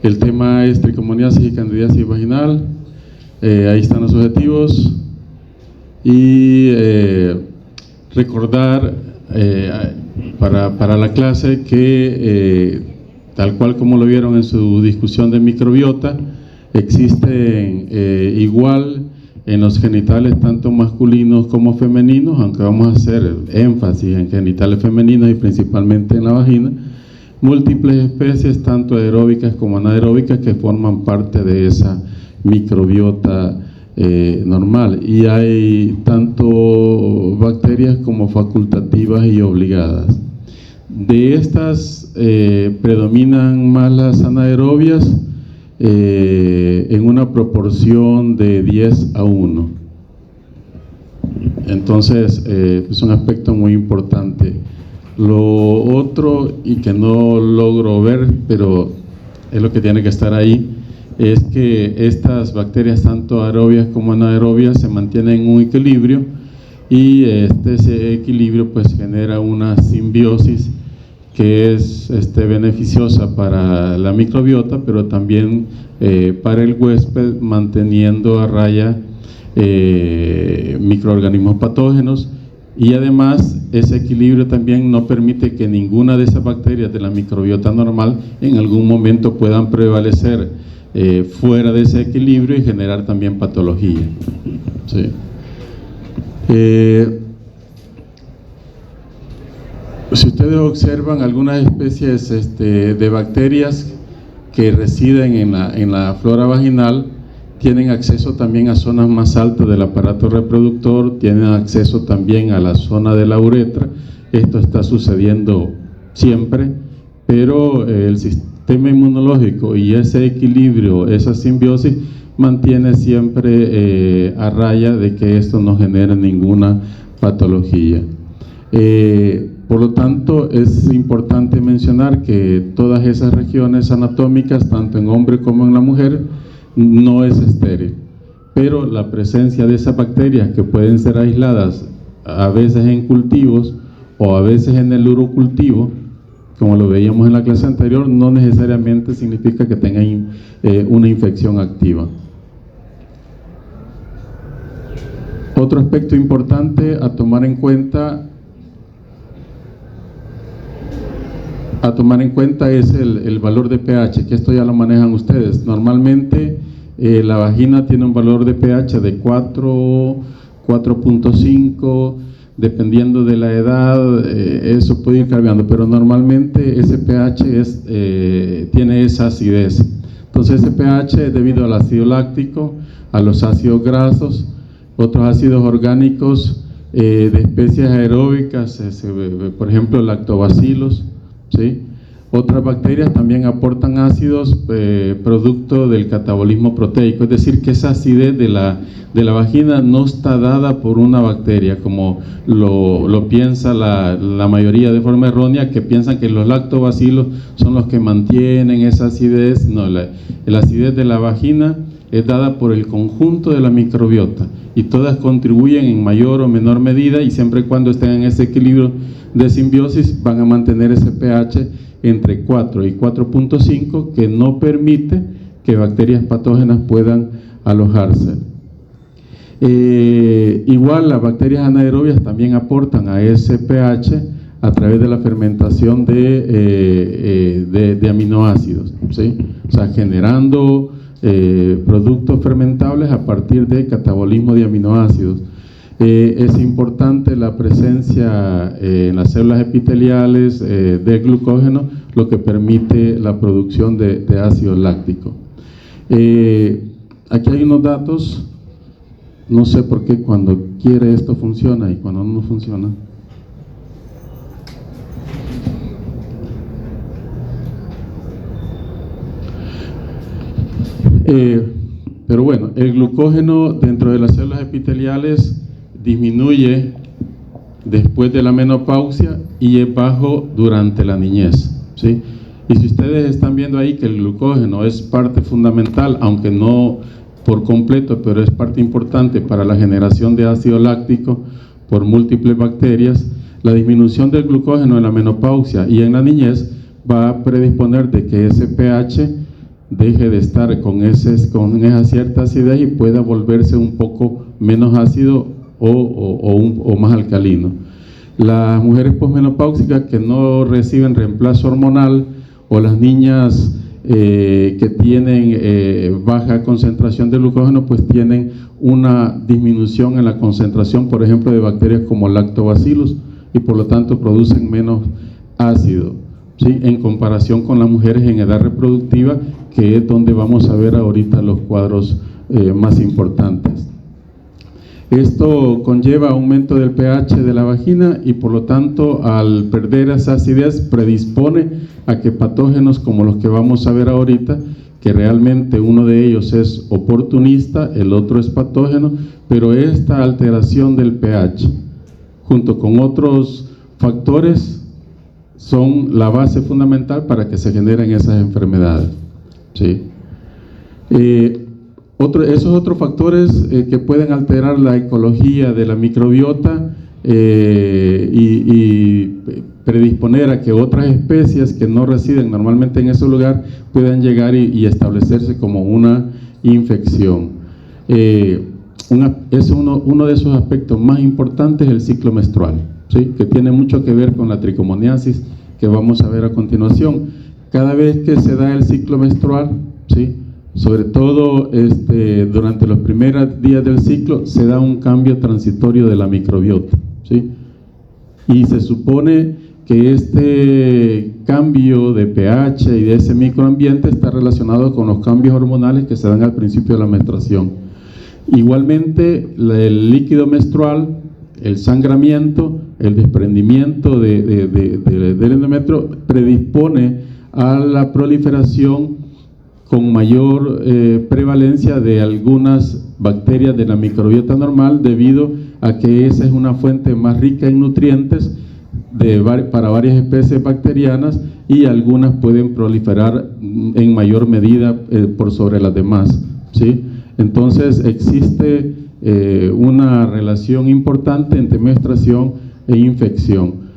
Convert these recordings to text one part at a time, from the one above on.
El tema es tricomoniasis y candidiasis vaginal. Ahí están los objetivos. Y recordar para la clase que tal cual como lo vieron en su discusión de microbiota, existen igual en los genitales tanto masculinos como femeninos, aunque vamos a hacer énfasis en genitales femeninos y principalmente en la vagina, múltiples especies tanto aeróbicas como anaeróbicas que forman parte de esa microbiota normal, y hay tanto bacterias como facultativas y obligadas. De estas predominan más las anaerobias en una proporción de 10:1. Entonces es un aspecto muy importante. Lo otro, y que no logro ver, pero es lo que tiene que estar ahí, es que estas bacterias, tanto aerobias como anaerobias, se mantienen en un equilibrio, y ese equilibrio pues genera una simbiosis que es beneficiosa para la microbiota, pero también para el huésped, manteniendo a raya microorganismos patógenos. Y además ese equilibrio también no permite que ninguna de esas bacterias de la microbiota normal en algún momento puedan prevalecer fuera de ese equilibrio y generar también patología. Sí. Si ustedes observan algunas especies de bacterias que residen en la flora vaginal, tienen acceso también a zonas más altas del aparato reproductor, tienen acceso también a la zona de la uretra. Esto está sucediendo siempre, pero el sistema inmunológico y ese equilibrio, esa simbiosis, mantiene siempre a raya de que esto no genere ninguna patología. Por lo tanto, es importante mencionar que todas esas regiones anatómicas, tanto en hombre como en la mujer, no es estéril, pero la presencia de esas bacterias, que pueden ser aisladas a veces en cultivos o a veces en el urocultivo, como lo veíamos en la clase anterior, no necesariamente significa que tengan una infección activa. Otro aspecto importante a tomar en cuenta es el valor de pH, que esto ya lo manejan ustedes. Normalmente la vagina tiene un valor de pH de 4, 4.5, dependiendo de la edad, eso puede ir cambiando, pero normalmente ese pH tiene esa acidez. Entonces ese pH es debido al ácido láctico, a los ácidos grasos, otros ácidos orgánicos de especies aeróbicas, por ejemplo lactobacilos, ¿sí? Otras bacterias también aportan ácidos producto del catabolismo proteico, es decir, que esa acidez de la vagina no está dada por una bacteria, como lo piensa la mayoría de forma errónea, que piensan que los lactobacilos son los que mantienen esa acidez. No, la acidez de la vagina es dada por el conjunto de la microbiota, y todas contribuyen en mayor o menor medida, y siempre y cuando estén en ese equilibrio de simbiosis van a mantener ese pH entre 4 y 4.5, que no permite que bacterias patógenas puedan alojarse. Igual las bacterias anaerobias también aportan a ese pH a través de la fermentación de aminoácidos, ¿sí? O sea, generando productos fermentables a partir de catabolismo de aminoácidos. Es importante la presencia en las células epiteliales de glucógeno, lo que permite la producción de ácido láctico. Aquí hay unos datos, no sé por qué cuando quiere esto funciona y cuando no funciona. Pero bueno, el glucógeno dentro de las células epiteliales disminuye después de la menopausia y es bajo durante la niñez, ¿sí? Y si ustedes están viendo ahí que el glucógeno es parte fundamental, aunque no por completo, pero es parte importante para la generación de ácido láctico por múltiples bacterias, la disminución del glucógeno en la menopausia y en la niñez va a predisponer de que ese pH deje de estar con esa cierta acidez y pueda volverse un poco menos ácido o más alcalino. Las mujeres posmenopáusicas que no reciben reemplazo hormonal, o las niñas que tienen baja concentración de glucógeno, pues tienen una disminución en la concentración, por ejemplo, de bacterias como lactobacillus, y por lo tanto producen menos ácido, ¿sí?, en comparación con las mujeres en edad reproductiva, que es donde vamos a ver ahorita los cuadros más importantes. Esto conlleva aumento del pH de la vagina y por lo tanto, al perder esa acidez, predispone a que patógenos como los que vamos a ver ahorita, que realmente uno de ellos es oportunista, el otro es patógeno, pero esta alteración del pH junto con otros factores son la base fundamental para que se generen esas enfermedades, ¿sí? Esos otros factores que pueden alterar la ecología de la microbiota y predisponer a que otras especies que no residen normalmente en ese lugar puedan llegar y establecerse como una infección. Es uno de esos aspectos más importantes, el ciclo menstrual, ¿sí?, que tiene mucho que ver con la tricomoniasis, que vamos a ver a continuación. Cada vez que se da el ciclo menstrual, ¿sí?, sobre todo durante los primeros días del ciclo, se da un cambio transitorio de la microbiota, ¿sí?, y se supone que este cambio de pH y de ese microambiente está relacionado con los cambios hormonales que se dan al principio de la menstruación. Igualmente, el líquido menstrual, el sangramiento, el desprendimiento del endometrio predispone a la proliferación con mayor prevalencia de algunas bacterias de la microbiota normal, debido a que esa es una fuente más rica en nutrientes para varias especies bacterianas, y algunas pueden proliferar en mayor medida por sobre las demás, ¿sí? Entonces existe una relación importante entre menstruación e infección.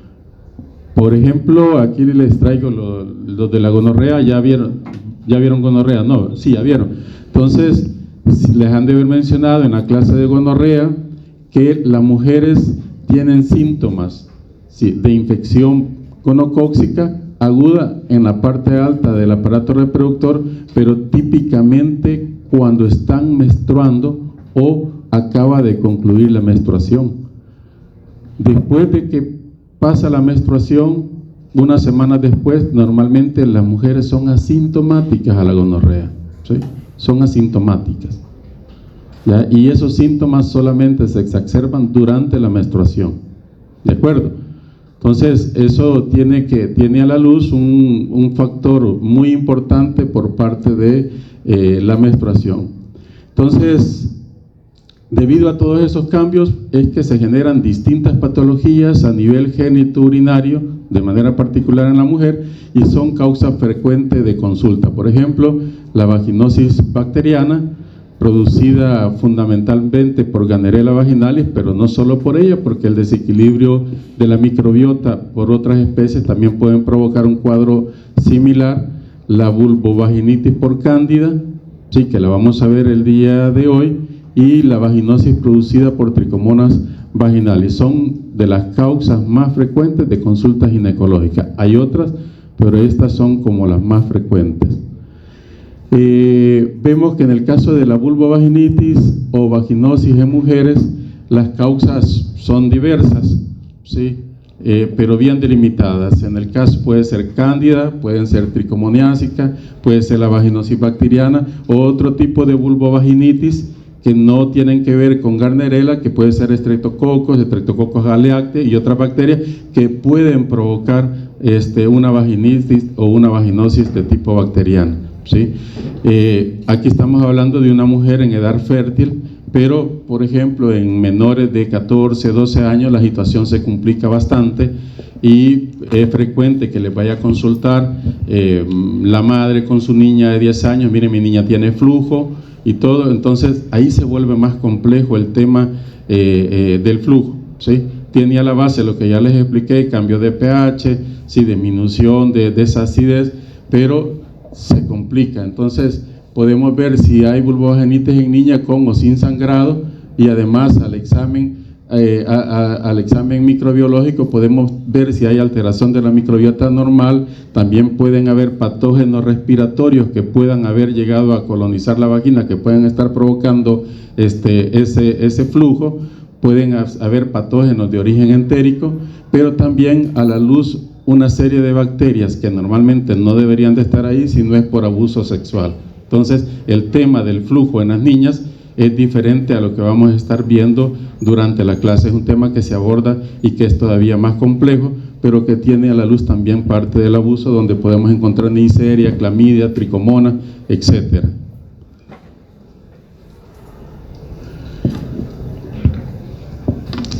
Por ejemplo, aquí les traigo los de la gonorrea. ¿Ya vieron gonorrea? No, sí, ya vieron. Entonces, les han de haber mencionado en la clase de gonorrea que las mujeres tienen síntomas, ¿sí?, de infección gonocócica aguda en la parte alta del aparato reproductor, pero típicamente cuando están menstruando o acaba de concluir la menstruación. Después de que pasa la menstruación, unas semanas después, normalmente las mujeres son asintomáticas a la gonorrea, ¿sí?, son asintomáticas, ¿ya? Y esos síntomas solamente se exacerban durante la menstruación, ¿de acuerdo? Entonces, eso tiene a la luz un factor muy importante por parte de la menstruación. Entonces, debido a todos esos cambios, es que se generan distintas patologías a nivel genitourinario, de manera particular en la mujer, y son causa frecuente de consulta. Por ejemplo, la vaginosis bacteriana, producida fundamentalmente por Gardnerella vaginalis, pero no solo por ella, porque el desequilibrio de la microbiota por otras especies también pueden provocar un cuadro similar. La vulvovaginitis por cándida, sí, que la vamos a ver el día de hoy, y la vaginosis producida por tricomonas vaginales. Son de las causas más frecuentes de consulta ginecológica. Hay otras, pero estas son como las más frecuentes. Vemos que en el caso de la vulvovaginitis o vaginosis en mujeres, las causas son diversas, ¿sí?, pero bien delimitadas. En el caso puede ser cándida, pueden ser tricomoniásica, puede ser la vaginosis bacteriana o otro tipo de vulvovaginitis que no tienen que ver con Gardnerella, que puede ser Streptococcus galeacte y otras bacterias que pueden provocar una vaginitis o una vaginosis de tipo bacteriano, ¿sí? Aquí estamos hablando de una mujer en edad fértil, pero por ejemplo en menores de 14, 12 años la situación se complica bastante y es frecuente que les vaya a consultar la madre con su niña de 10 años, mire, mi niña tiene flujo y todo. Entonces ahí se vuelve más complejo el tema del flujo, ¿sí? Tiene a la base lo que ya les expliqué, cambio de pH, sí, disminución de esa acidez, pero se complica. Entonces podemos ver si hay vulvovaginitis en niña con o sin sangrado, y además al examen microbiológico podemos ver si hay alteración de la microbiota normal. También pueden haber patógenos respiratorios que puedan haber llegado a colonizar la vagina, que pueden estar provocando ese flujo. Pueden haber patógenos de origen entérico, pero también a la luz una serie de bacterias que normalmente no deberían de estar ahí si no es por abuso sexual. Entonces el tema del flujo en las niñas es diferente a lo que vamos a estar viendo durante la clase. Es un tema que se aborda y que es todavía más complejo, pero que tiene a la luz también parte del abuso, donde podemos encontrar Neisseria, clamidia, tricomona, etc.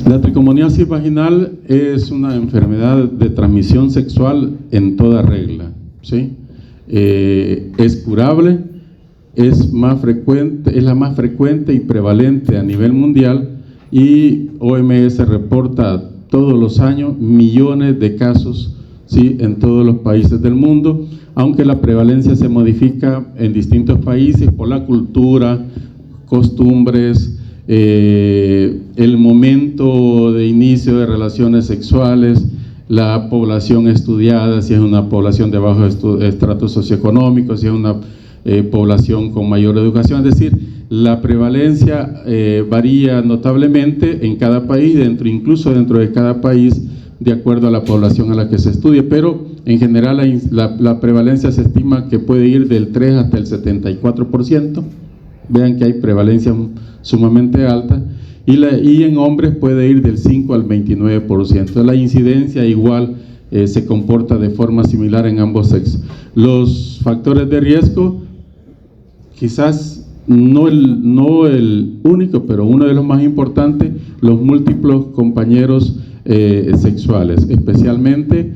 La tricomoniasis vaginal es una enfermedad de transmisión sexual en toda regla, ¿sí? Es curable, es la más frecuente y prevalente a nivel mundial, y OMS reporta todos los años millones de casos, ¿sí?, en todos los países del mundo, aunque la prevalencia se modifica en distintos países por la cultura, costumbres, el momento de inicio de relaciones sexuales, la población estudiada, si es una población de bajo estrato socioeconómico, si es una población con mayor educación. Es decir, la prevalencia varía notablemente en cada país, incluso dentro de cada país, de acuerdo a la población a la que se estudie, pero en general la prevalencia se estima que puede ir del 3 hasta el 74%. Vean que hay prevalencia sumamente alta, y en hombres puede ir del 5 al 29%. La incidencia igual se comporta de forma similar en ambos sexos. Los factores de riesgo, quizás no el único, pero uno de los más importantes, los múltiples compañeros sexuales, especialmente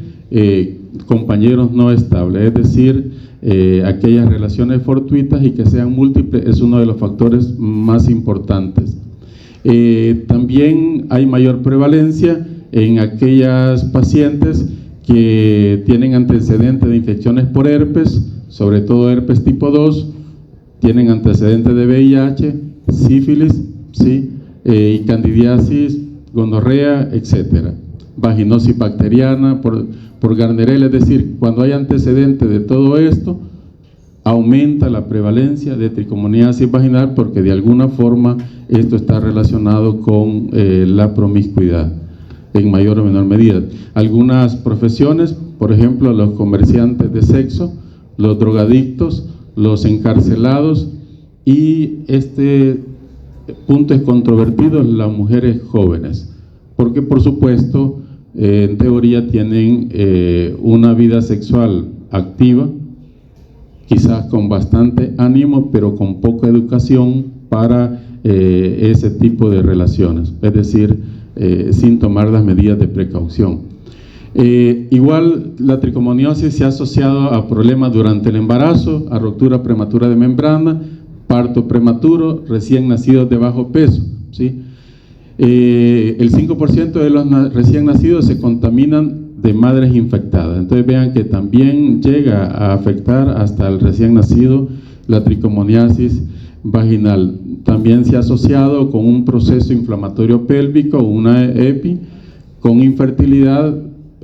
compañeros no estables, es decir, aquellas relaciones fortuitas y que sean múltiples, es uno de los factores más importantes. También hay mayor prevalencia en aquellas pacientes que tienen antecedentes de infecciones por herpes, sobre todo herpes tipo 2, tienen antecedentes de VIH, sífilis, ¿sí?, y candidiasis, gonorrea, etcétera. Vaginosis bacteriana por Gardnerella, es decir, cuando hay antecedentes de todo esto, aumenta la prevalencia de tricomoniasis vaginal, porque de alguna forma esto está relacionado con la promiscuidad en mayor o menor medida. Algunas profesiones, por ejemplo, los comerciantes de sexo, los drogadictos, los encarcelados, y este punto es controvertido, las mujeres jóvenes, porque por supuesto en teoría tienen una vida sexual activa, quizás con bastante ánimo, pero con poca educación para ese tipo de relaciones, es decir, sin tomar las medidas de precaución. Igual la tricomoniosis se ha asociado a problemas durante el embarazo, a ruptura prematura de membrana, parto prematuro, recién nacidos de bajo peso, ¿sí? El 5% de los recién nacidos se contaminan de madres infectadas. Entonces vean que también llega a afectar hasta el recién nacido la tricomoniasis vaginal. También se ha asociado con un proceso inflamatorio pélvico, una EPI, con infertilidad.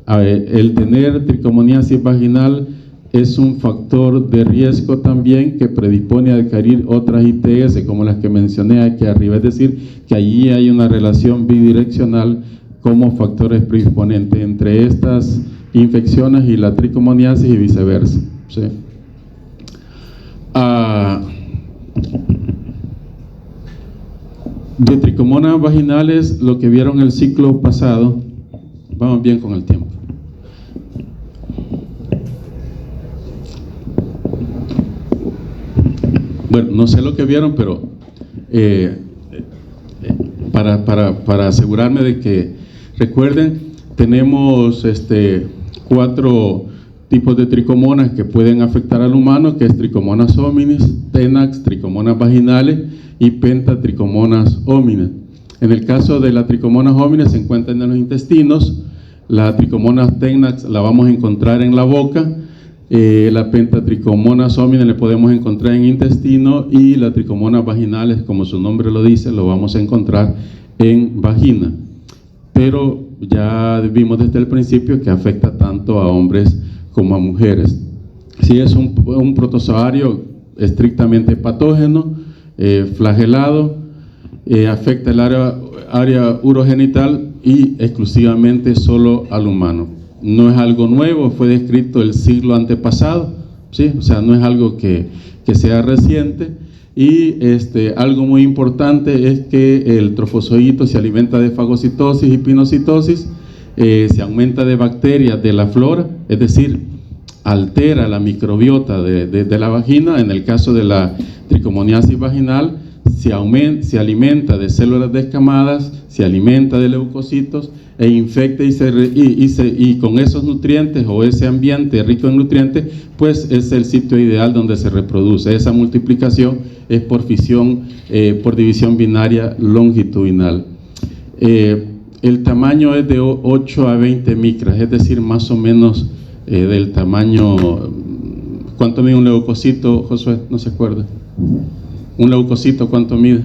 El tener tricomoniasis vaginal es un factor de riesgo también que predispone a adquirir otras ITS como las que mencioné aquí arriba, es decir, que allí hay una relación bidireccional como factores predisponentes entre estas infecciones y la tricomoniasis y viceversa, ¿sí? De tricomonas vaginales, lo que vieron el ciclo pasado, vamos bien con el tiempo. Bueno, no sé lo que vieron, pero para asegurarme de que recuerden, tenemos 4 tipos de tricomonas que pueden afectar al humano, que es tricomonas hominis, tenax, tricomonas vaginales y pentatricomonas hominis. En el caso de la tricomonas hominis se encuentran en los intestinos. La tricomonas tenax la vamos a encontrar en la boca. La pentatricomonas hominis le podemos encontrar en intestino y la tricomonas vaginales, como su nombre lo dice, lo vamos a encontrar en vagina. Pero ya vimos desde el principio que afecta tanto a hombres como a mujeres. Si es un protozoario estrictamente patógeno, flagelado, afecta el área urogenital y exclusivamente solo al humano. No es algo nuevo, fue descrito el siglo antepasado, ¿sí? O sea, no es algo que sea reciente. Y algo muy importante es que el trofozoito se alimenta de fagocitosis y pinocitosis, se aumenta de bacterias de la flora, es decir, altera la microbiota de la vagina. En el caso de la tricomoniasis vaginal, se alimenta de células descamadas, se alimenta de leucocitos e infecta y con esos nutrientes o ese ambiente rico en nutrientes, pues es el sitio ideal donde se reproduce. Esa multiplicación es por fisión, por división binaria longitudinal. El tamaño es de 8 a 20 micras, es decir, más o menos del tamaño. ¿Cuánto mide un leucocito, Josué? ¿No se acuerda? ¿Un leucocito cuánto mide?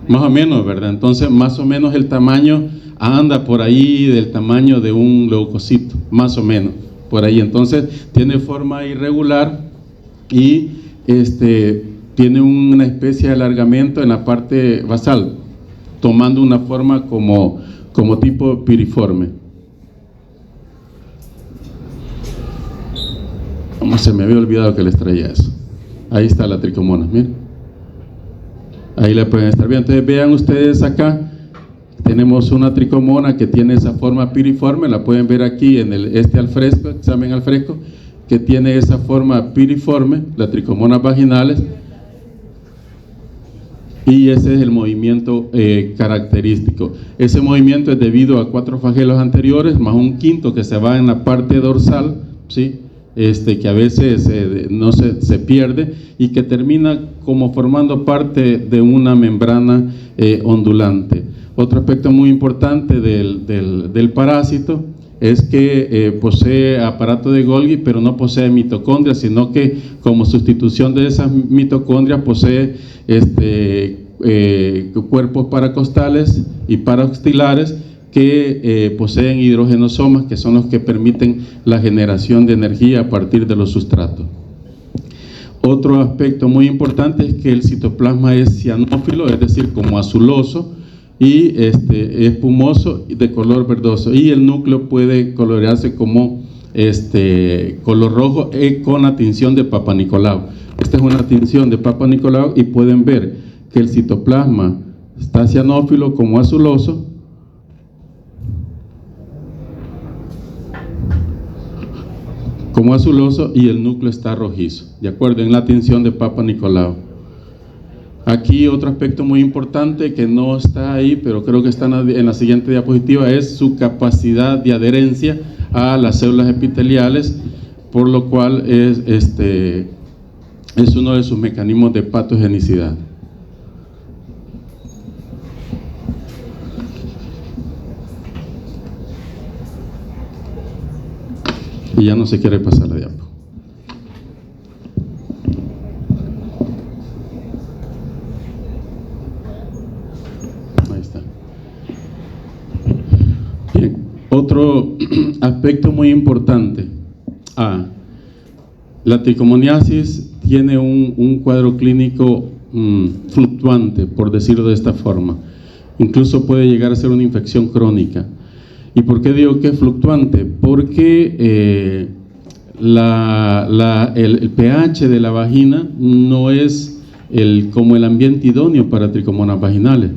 Más o menos, ¿verdad? Entonces, más o menos el tamaño anda por ahí del tamaño de un leucocito, más o menos, por ahí. Entonces, tiene forma irregular y tiene una especie de alargamiento en la parte basal, tomando una forma como tipo piriforme. Se me había olvidado que les traía eso. Ahí está la tricomona, miren. Ahí la pueden estar viendo. Entonces vean ustedes acá, tenemos una tricomona que tiene esa forma piriforme, la pueden ver aquí en el al fresco, examen al fresco, que tiene esa forma piriforme, las tricomonas vaginales, y ese es el movimiento característico. Ese movimiento es debido a 4 flagelos anteriores, más un quinto que se va en la parte dorsal, ¿sí? Que a veces se pierde y que termina como formando parte de una membrana ondulante. Otro aspecto muy importante del parásito es que posee aparato de Golgi, pero no posee mitocondrias, sino que como sustitución de esas mitocondrias posee cuerpos paracostales y paraxilares que poseen hidrogenosomas, que son los que permiten la generación de energía a partir de los sustratos. Otro aspecto muy importante es que el citoplasma es cianófilo, es decir, como azuloso, y espumoso de color verdoso, y el núcleo puede colorearse como color rojo con la tinción de Papa Nicolau. Esta es una tinción de Papa Nicolau y pueden ver que el citoplasma está cianófilo como azuloso, y el núcleo está rojizo, de acuerdo, en la tinción de Papa Nicolau. Aquí otro aspecto muy importante que no está ahí, pero creo que está en la siguiente diapositiva, es su capacidad de adherencia a las células epiteliales, por lo cual es uno de sus mecanismos de patogenicidad. Y ya no se quiere pasar la diapo. Ahí está. Bien, otro aspecto muy importante. La tricomoniasis tiene un cuadro clínico fluctuante, por decirlo de esta forma. Incluso puede llegar a ser una infección crónica. ¿Y por qué digo que es fluctuante? Porque el pH de la vagina no es como el ambiente idóneo para tricomonas vaginales.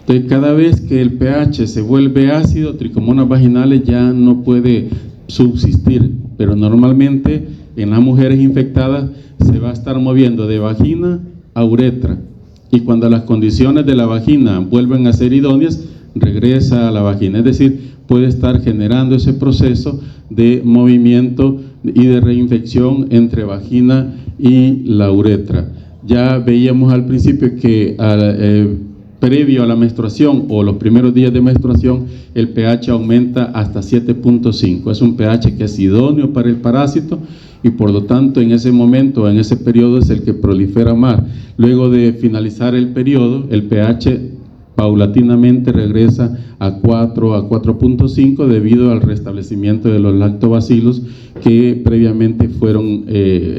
Entonces, cada vez que el pH se vuelve ácido, tricomonas vaginales ya no puede subsistir, pero normalmente en las mujeres infectadas se va a estar moviendo de vagina a uretra, y cuando las condiciones de la vagina vuelven a ser idóneas, regresa a la vagina, es decir, puede estar generando ese proceso de movimiento y de reinfección entre vagina y la uretra. Ya veíamos al principio que previo a la menstruación o los primeros días de menstruación, el pH aumenta hasta 7.5. Es un pH que es idóneo para el parásito y por lo tanto en ese momento, en ese periodo es el que prolifera más. Luego de finalizar el periodo, el pH paulatinamente regresa a 4, a 4.5 debido al restablecimiento de los lactobacilos que previamente fueron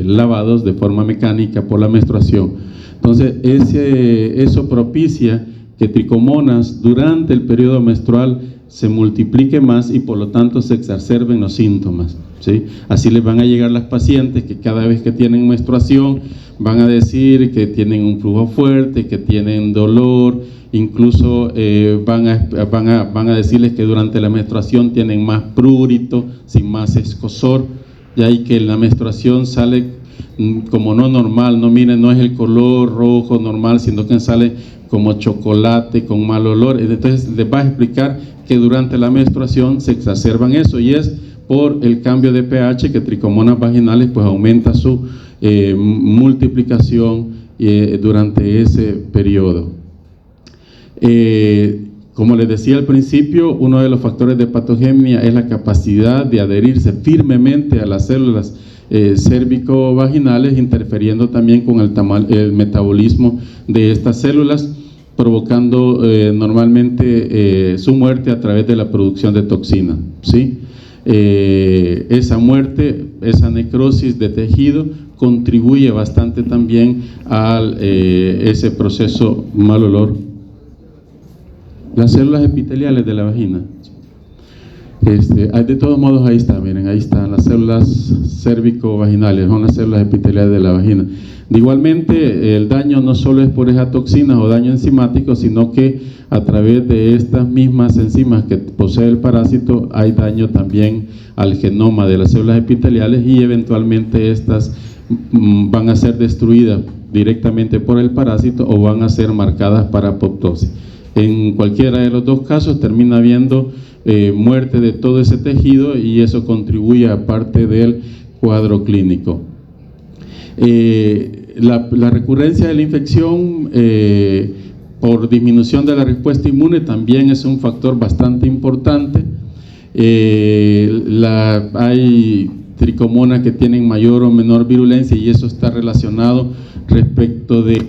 lavados de forma mecánica por la menstruación. Entonces, eso propicia que Trichomonas durante el periodo menstrual se multiplique más y por lo tanto se exacerben los síntomas, ¿sí? Así les van a llegar las pacientes que cada vez que tienen menstruación van a decir que tienen un flujo fuerte, que tienen dolor, incluso van a decirles que durante la menstruación tienen más prurito, sin más escozor, y ahí que la menstruación sale como no normal, no miren, no es el color rojo normal, sino que sale como chocolate con mal olor. Entonces les va a explicar que durante la menstruación se exacerban eso y es por el cambio de pH que Trichomonas vaginales pues aumenta su multiplicación durante ese periodo. Como les decía al principio, uno de los factores de patogenia es la capacidad de adherirse firmemente a las células cérvico-vaginales, interfiriendo también con el metabolismo de estas células, provocando normalmente su muerte a través de la producción de toxina, ¿sí? Esa muerte, esa necrosis de tejido contribuye bastante también a ese proceso mal olor. Las células epiteliales de la vagina, de todos modos ahí está, miren, ahí están las células cérvico-vaginales, son las células epiteliales de la vagina. Igualmente, el daño no solo es por esas toxinas o daño enzimático, sino que a través de estas mismas enzimas que posee el parásito hay daño también al genoma de las células epiteliales y eventualmente estas van a ser destruidas directamente por el parásito o van a ser marcadas para apoptosis. En cualquiera de los dos casos termina habiendo muerte de todo ese tejido y eso contribuye a parte del cuadro clínico. La recurrencia de la infección por disminución de la respuesta inmune también es un factor bastante importante. Hay tricomonas que tienen mayor o menor virulencia y eso está relacionado respecto de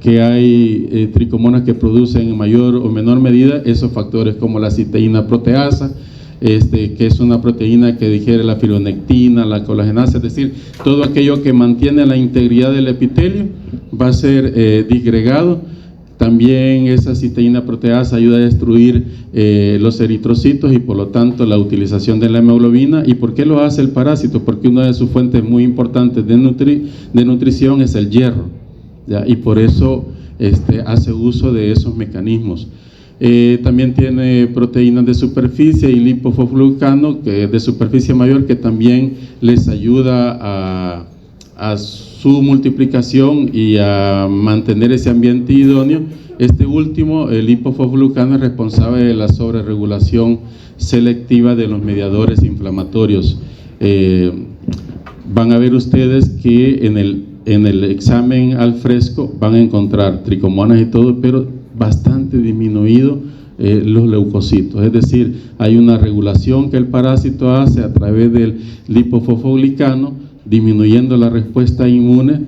que hay tricomonas que producen en mayor o menor medida esos factores como la citeína proteasa, que es una proteína que digiere la fibronectina, la colagenasa, es decir, todo aquello que mantiene la integridad del epitelio va a ser disgregado. También esa citeína proteasa ayuda a destruir los eritrocitos y por lo tanto la utilización de la hemoglobina. ¿Y por qué lo hace el parásito? Porque una de sus fuentes muy importantes de nutrición es el hierro, ¿ya? Y por eso hace uso de esos mecanismos. También tiene proteínas de superficie y lipofosfoglucano que es de superficie mayor, que también les ayuda a su multiplicación y a mantener ese ambiente idóneo. Este último, el lipofosfoglucano, es responsable de la sobreregulación selectiva de los mediadores inflamatorios. Van a ver ustedes que en el examen al fresco van a encontrar tricomonas y todo, pero bastante disminuido los leucocitos, es decir, hay una regulación que el parásito hace a través del lipofosfoglicano, disminuyendo la respuesta inmune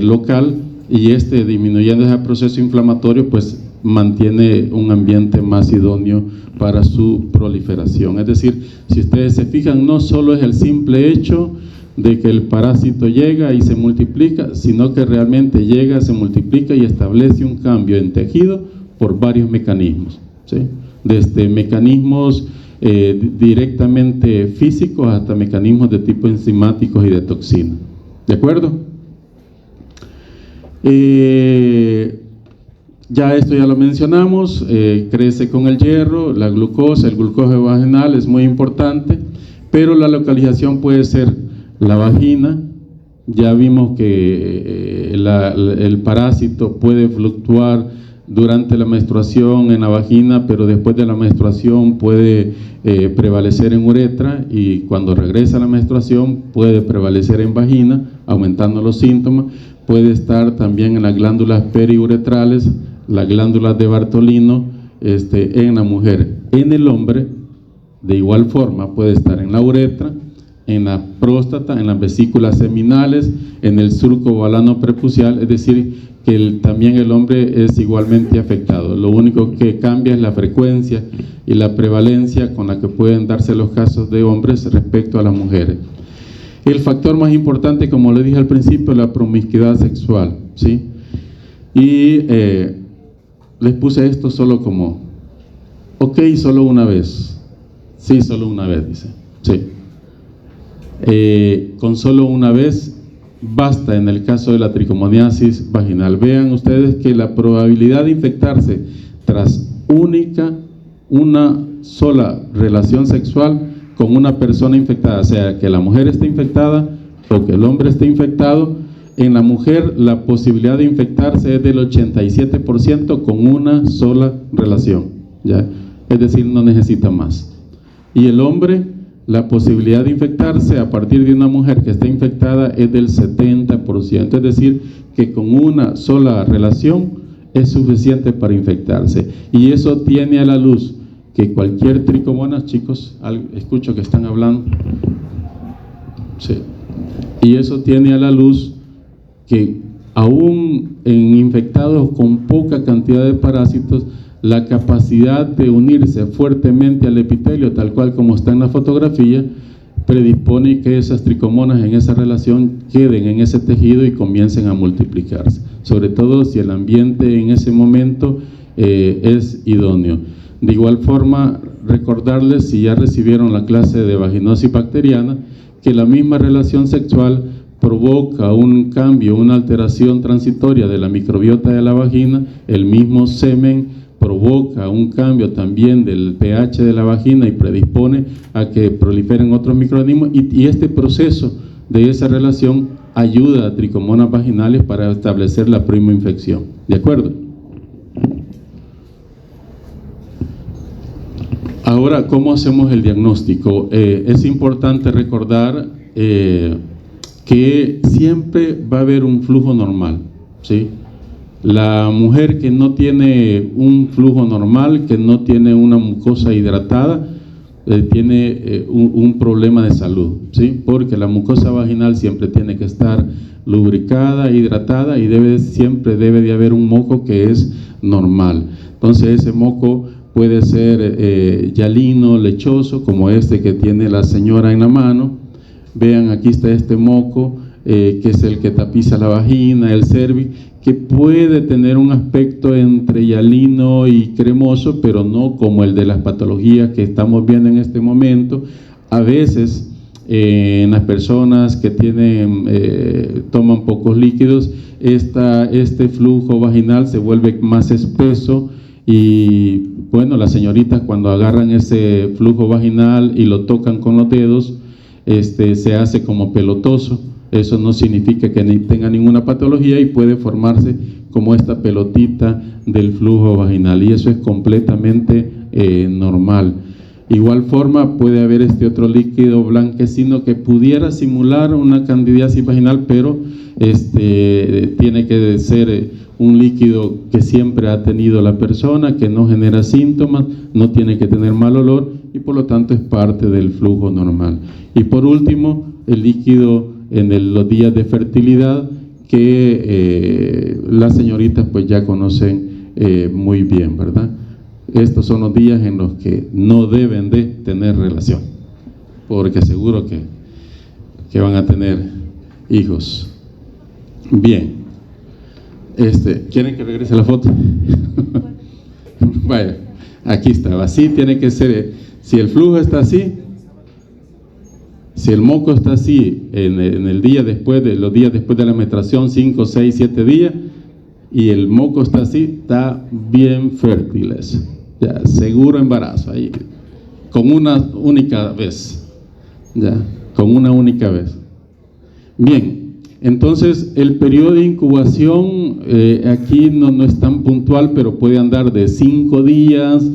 local y disminuyendo ese proceso inflamatorio, pues mantiene un ambiente más idóneo para su proliferación. Es decir, si ustedes se fijan, no solo es el simple hecho de que el parásito llega y se multiplica, sino que realmente llega, se multiplica y establece un cambio en tejido por varios mecanismos, ¿sí? Desde mecanismos directamente físicos hasta mecanismos de tipo enzimáticos y de toxina. ¿De acuerdo? Ya esto ya lo mencionamos, crece con el hierro, la glucosa, el glucógeno vaginal es muy importante, pero la localización puede ser la vagina. Ya vimos que el parásito puede fluctuar durante la menstruación en la vagina, pero después de la menstruación puede prevalecer en uretra y cuando regresa la menstruación puede prevalecer en vagina, aumentando los síntomas. Puede estar también en las glándulas periuretrales, las glándulas de Bartolino en la mujer. En el hombre, de igual forma, puede estar en la uretra, en la próstata, en las vesículas seminales, en el surco balano prepucial, es decir, que también el hombre es igualmente afectado. Lo único que cambia es la frecuencia y la prevalencia con la que pueden darse los casos de hombres respecto a las mujeres. El factor más importante, como le dije al principio, es la promiscuidad sexual, ¿sí? Y les puse esto solo como, ok, solo una vez. Sí, solo una vez, dice. Sí. Con solo una vez basta en el caso de la tricomoniasis vaginal. Vean ustedes que la probabilidad de infectarse tras una sola relación sexual con una persona infectada, sea que la mujer esté infectada o que el hombre esté infectado, en la mujer la posibilidad de infectarse es del 87% con una sola relación, ¿ya? Es decir, no necesita más. Y el hombre, la posibilidad de infectarse a partir de una mujer que está infectada es del 70%, es decir, que con una sola relación es suficiente para infectarse. Y eso tiene a la luz que cualquier tricomonas, chicos, escucho que están hablando, sí, y eso tiene a la luz que aún en infectados con poca cantidad de parásitos, la capacidad de unirse fuertemente al epitelio, tal cual como está en la fotografía, predispone que esas tricomonas en esa relación queden en ese tejido y comiencen a multiplicarse, sobre todo si el ambiente en ese momento es idóneo. De igual forma, recordarles, si ya recibieron la clase de vaginosis bacteriana, que la misma relación sexual provoca un cambio, una alteración transitoria de la microbiota de la vagina. El mismo semen provoca un cambio también del pH de la vagina y predispone a que proliferen otros microorganismos, y este proceso de esa relación ayuda a tricomonas vaginales para establecer la primoinfección. ¿De acuerdo? Ahora, ¿cómo hacemos el diagnóstico? Es importante recordar que siempre va a haber un flujo normal, ¿sí? La mujer que no tiene un flujo normal, que no tiene una mucosa hidratada, tiene un problema de salud, ¿sí? Porque la mucosa vaginal siempre tiene que estar lubricada, hidratada, y siempre debe de haber un moco que es normal. Entonces ese moco puede ser hialino, lechoso, como este que tiene la señora en la mano. Vean, aquí está este moco, que es el que tapiza la vagina, el cervix, que puede tener un aspecto entre hialino y cremoso, pero no como el de las patologías que estamos viendo en este momento. A veces, en las personas que toman pocos líquidos, este flujo vaginal se vuelve más espeso, y bueno, las señoritas cuando agarran ese flujo vaginal y lo tocan con los dedos, se hace como pelotoso. Eso no significa que tenga ninguna patología, y puede formarse como esta pelotita del flujo vaginal, y eso es completamente normal. Igual forma puede haber este otro líquido blanquecino que pudiera simular una candidiasis vaginal, pero tiene que ser un líquido que siempre ha tenido la persona, que no genera síntomas, no tiene que tener mal olor, y por lo tanto es parte del flujo normal. Y por último, el líquido en los días de fertilidad, que las señoritas pues ya conocen muy bien, ¿verdad? Estos son los días en los que no deben de tener relación, porque seguro que van a tener hijos. Bien. ¿Quieren que regrese la foto? Vaya, aquí está. Así tiene que ser. Si el flujo está así, si el moco está así en el día después de los días después de la menstruación, 5, 6, 7 días, y el moco está así, está bien fértil, ya, seguro embarazo, ahí, con una única vez, ya, con una única vez. Bien. Entonces, el periodo de incubación aquí no es tan puntual, pero puede andar de 5 días,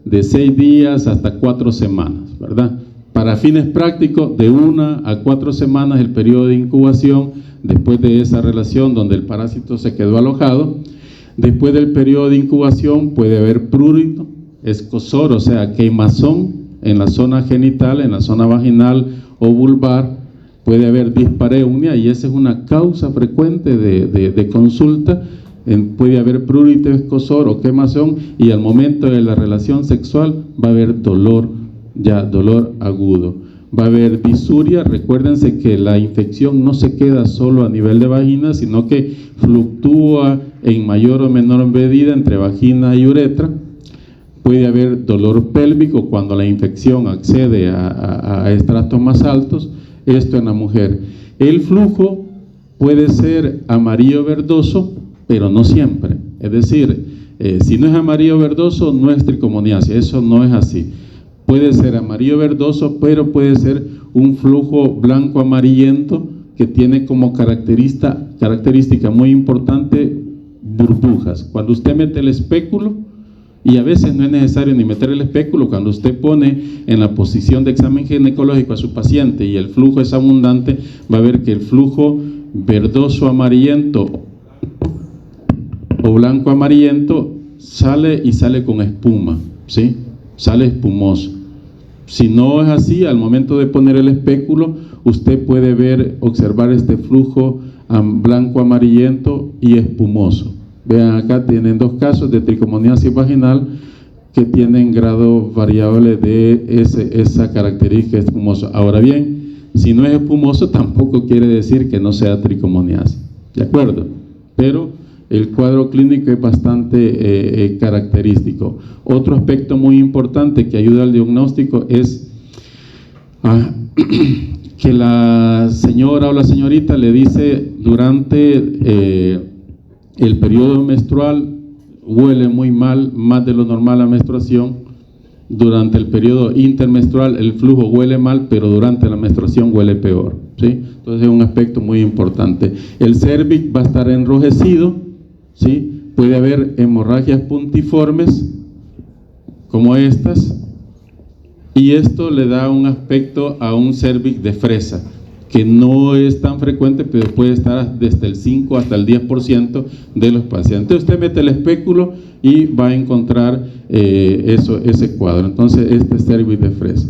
de 6 días hasta 4 semanas, ¿verdad? Para fines prácticos, de 1 a 4 semanas el periodo de incubación después de esa relación donde el parásito se quedó alojado. Después del periodo de incubación puede haber prurito, escozor, o sea, quemazón en la zona genital, en la zona vaginal o vulvar. Puede haber dispareunia y esa es una causa frecuente de consulta. Puede haber prurito, escozor o quemazón, y al momento de la relación sexual va a haber dolor, ya dolor agudo. Va a haber disuria. Recuérdense que la infección no se queda solo a nivel de vagina, sino que fluctúa en mayor o menor medida entre vagina y uretra. Puede haber dolor pélvico cuando la infección accede a estratos más altos, esto en la mujer. El flujo puede ser amarillo verdoso, pero no siempre. Es decir, si no es amarillo verdoso, no es tricomoniasia. Eso no es así. Puede ser amarillo verdoso, pero puede ser un flujo blanco amarillento que tiene como característica muy importante burbujas. Cuando usted mete el espéculo, y a veces no es necesario ni meter el espéculo, cuando usted pone en la posición de examen ginecológico a su paciente y el flujo es abundante, va a ver que el flujo verdoso amarillento o blanco amarillento sale con espuma, ¿sí? Sale espumoso. Si no es así, al momento de poner el espéculo, usted puede observar este flujo blanco amarillento y espumoso. Vean, acá tienen dos casos de tricomoniasis vaginal que tienen grado variable de esa característica espumosa. Ahora bien, si no es espumoso, tampoco quiere decir que no sea tricomoniasis, ¿de acuerdo? Pero el cuadro clínico es bastante característico. Otro aspecto muy importante que ayuda al diagnóstico es que la señora o la señorita le dice durante el periodo menstrual huele muy mal, más de lo normal la menstruación. Durante el periodo intermenstrual el flujo huele mal, pero durante la menstruación huele peor, ¿sí? Entonces es un aspecto muy importante. El cérvix va a estar enrojecido, ¿sí? Puede haber hemorragias puntiformes como estas, y esto le da un aspecto a un cérvix de fresa, que no es tan frecuente, pero puede estar desde el 5 hasta el 10% de los pacientes. Usted mete el espéculo y va a encontrar ese cuadro. Entonces, este es cérvix de fresa.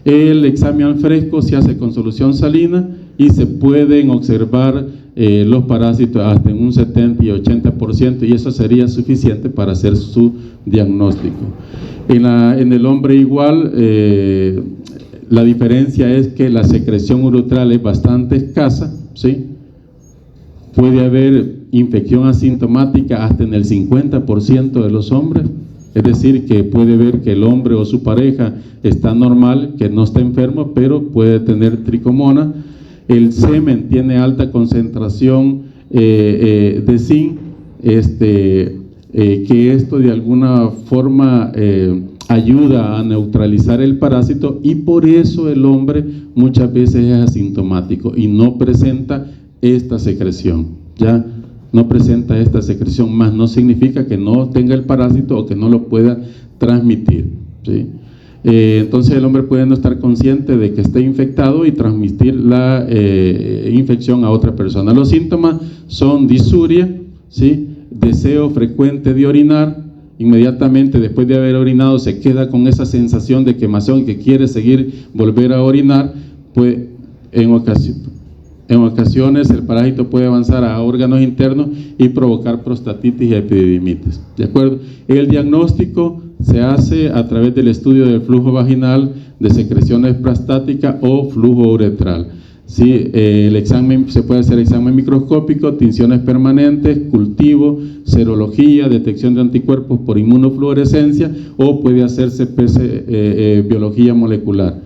El examen al fresco se hace con solución salina y se pueden observar los parásitos hasta en un 70 y 80%, y eso sería suficiente para hacer su diagnóstico. En el hombre igual, la diferencia es que la secreción uretral es bastante escasa, ¿sí? Puede haber infección asintomática hasta en el 50% de los hombres, es decir, que puede ver que el hombre o su pareja está normal, que no está enfermo, pero puede tener tricomona. El semen tiene alta concentración de zinc, que esto de alguna forma ayuda a neutralizar el parásito, y por eso el hombre muchas veces es asintomático y no presenta esta secreción, ¿ya? No presenta esta secreción, más no significa que no tenga el parásito o que no lo pueda transmitir, ¿sí? Entonces el hombre puede no estar consciente de que esté infectado y transmitir la infección a otra persona. Los síntomas son disuria, ¿sí? Deseo frecuente de orinar. Inmediatamente después de haber orinado se queda con esa sensación de quemazón y que quiere volver a orinar. Pues en ocasiones el parásito puede avanzar a órganos internos y provocar prostatitis y epididimitis, ¿de acuerdo? El diagnóstico se hace a través del estudio del flujo vaginal, de secreciones prostáticas o flujo uretral. Sí, el examen se puede hacer examen microscópico, tinciones permanentes, cultivo, serología, detección de anticuerpos por inmunofluorescencia, o puede hacerse biología molecular.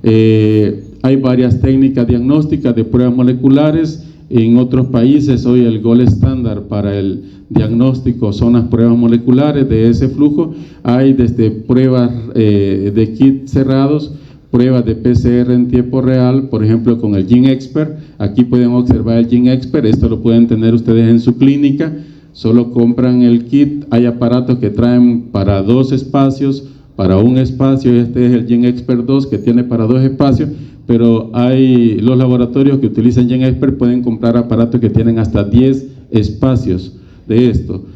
Hay varias técnicas diagnósticas de pruebas moleculares. En otros países hoy el gold estándar para el diagnóstico son las pruebas moleculares de ese flujo. Hay desde pruebas de kit cerrados, pruebas de PCR en tiempo real, por ejemplo con el GeneXpert. Aquí pueden observar el GeneXpert, esto lo pueden tener ustedes en su clínica. Solo compran el kit, hay aparatos que traen para 2 espacios, para 1 espacio. Este es el GeneXpert 2 que tiene para 2 espacios, pero hay los laboratorios que utilizan GeneXpert pueden comprar aparatos que tienen hasta 10 espacios de esto.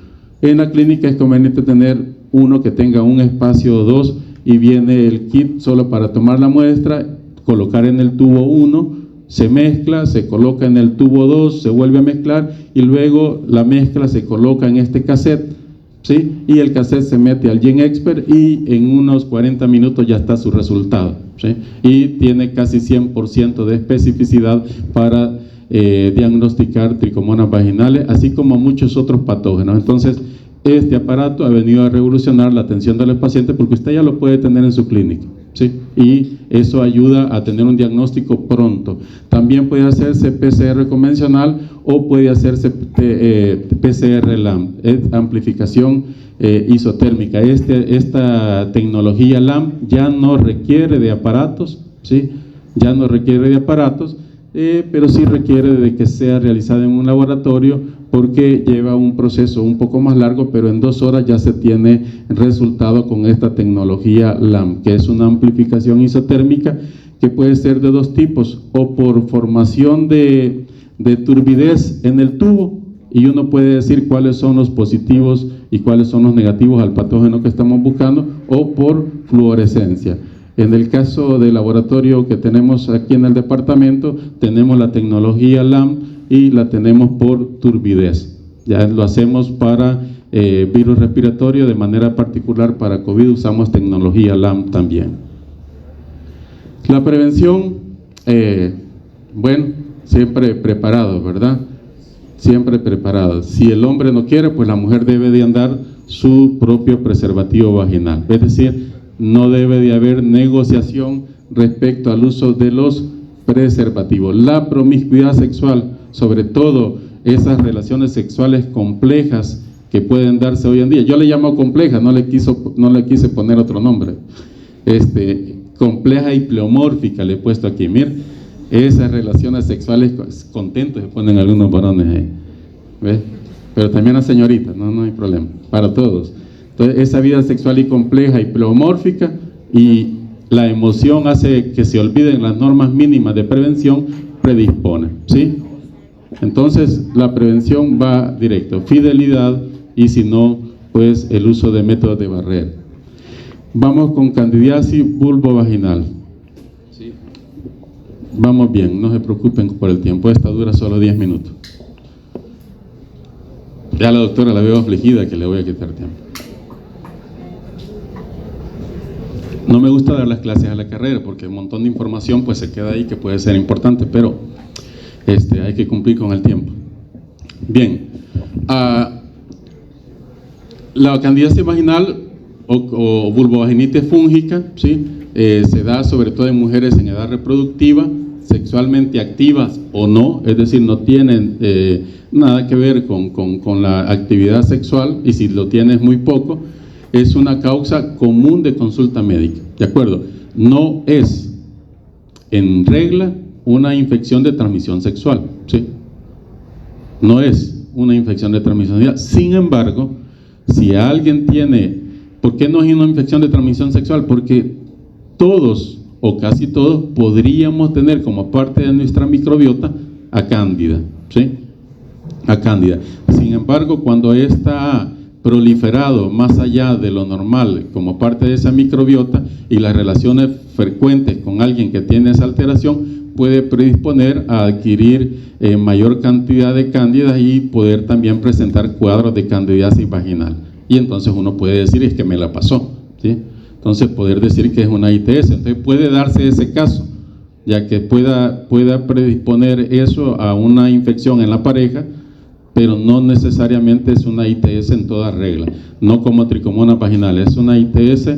En la clínica es conveniente tener uno que tenga un espacio o dos y viene el kit solo para tomar la muestra, colocar en el tubo 1, se mezcla, se coloca en el tubo 2, se vuelve a mezclar y luego la mezcla se coloca en este cassette, ¿sí? Y el cassette se mete al GenExpert y en unos 40 minutos ya está su resultado, ¿sí? Y tiene casi 100% de especificidad para diagnosticar tricomonas vaginales, así como muchos otros patógenos. Entonces, este aparato ha venido a revolucionar la atención de los pacientes porque usted ya lo puede tener en su clínica, ¿sí? Y eso ayuda a tener un diagnóstico pronto. También puede hacerse PCR convencional o puede hacerse PCR LAM, es amplificación isotérmica. Esta tecnología LAM ya no requiere de aparatos, ¿sí? Ya no requiere de aparatos, pero sí requiere de que sea realizada en un laboratorio porque lleva un proceso un poco más largo, pero en 2 horas ya se tiene resultado con esta tecnología LAM, que es una amplificación isotérmica que puede ser de 2 tipos, o por formación de turbidez en el tubo, y uno puede decir cuáles son los positivos y cuáles son los negativos al patógeno que estamos buscando, o por fluorescencia. En el caso del laboratorio que tenemos aquí en el departamento, tenemos la tecnología LAM y la tenemos por turbidez. Ya lo hacemos para virus respiratorio, de manera particular para COVID usamos tecnología LAM también. La prevención, bueno, siempre preparado, ¿verdad? Siempre preparado. Si el hombre no quiere, pues la mujer debe de andar su propio preservativo vaginal. Es decir, no debe de haber negociación respecto al uso de los preservativos. La promiscuidad sexual, sobre todo esas relaciones sexuales complejas que pueden darse hoy en día, yo le llamo compleja, no le quise poner otro nombre, compleja y pleomórfica le he puesto aquí. Miren, esas relaciones sexuales, contentos se ponen algunos varones ahí, ¿ves? Pero también las señoritas, no hay problema, para todos. Entonces, esa vida sexual y compleja y pleomórfica, y la emoción hace que se olviden las normas mínimas de prevención, predispone, ¿sí? Entonces, la prevención va directo, fidelidad, y si no, pues el uso de métodos de barrera. Vamos con candidiasis vulvovaginal. ¿Sí? Vamos bien, no se preocupen por el tiempo, esta dura solo 10 minutos. Ya la doctora la veo afligida que le voy a quitar tiempo. No me gusta dar las clases a la carrera porque un montón de información pues se queda ahí que puede ser importante, pero hay que cumplir con el tiempo. Bien, la candidiasis vaginal o vulvovaginitis fúngica, ¿sí? Se da sobre todo en mujeres en edad reproductiva, sexualmente activas o no, es decir, no tienen nada que ver con la actividad sexual, y si lo tienes muy poco, es una causa común de consulta médica, ¿de acuerdo? No es en regla una infección de transmisión sexual, ¿sí? No es una infección de transmisión sexual. Sin embargo, si alguien tiene, ¿por qué no es una infección de transmisión sexual? Porque todos o casi todos podríamos tener como parte de nuestra microbiota a cándida, ¿sí? A cándida. Sin embargo, cuando está proliferado más allá de lo normal como parte de esa microbiota y las relaciones frecuentes con alguien que tiene esa alteración, puede predisponer a adquirir mayor cantidad de cándidas y poder también presentar cuadros de candidiasis vaginal. Y entonces uno puede decir, es que me la pasó, ¿sí? Entonces poder decir que es una ITS. Entonces puede darse ese caso, ya que pueda predisponer eso a una infección en la pareja, pero no necesariamente es una ITS en toda regla, no como tricomonas vaginales, es una ITS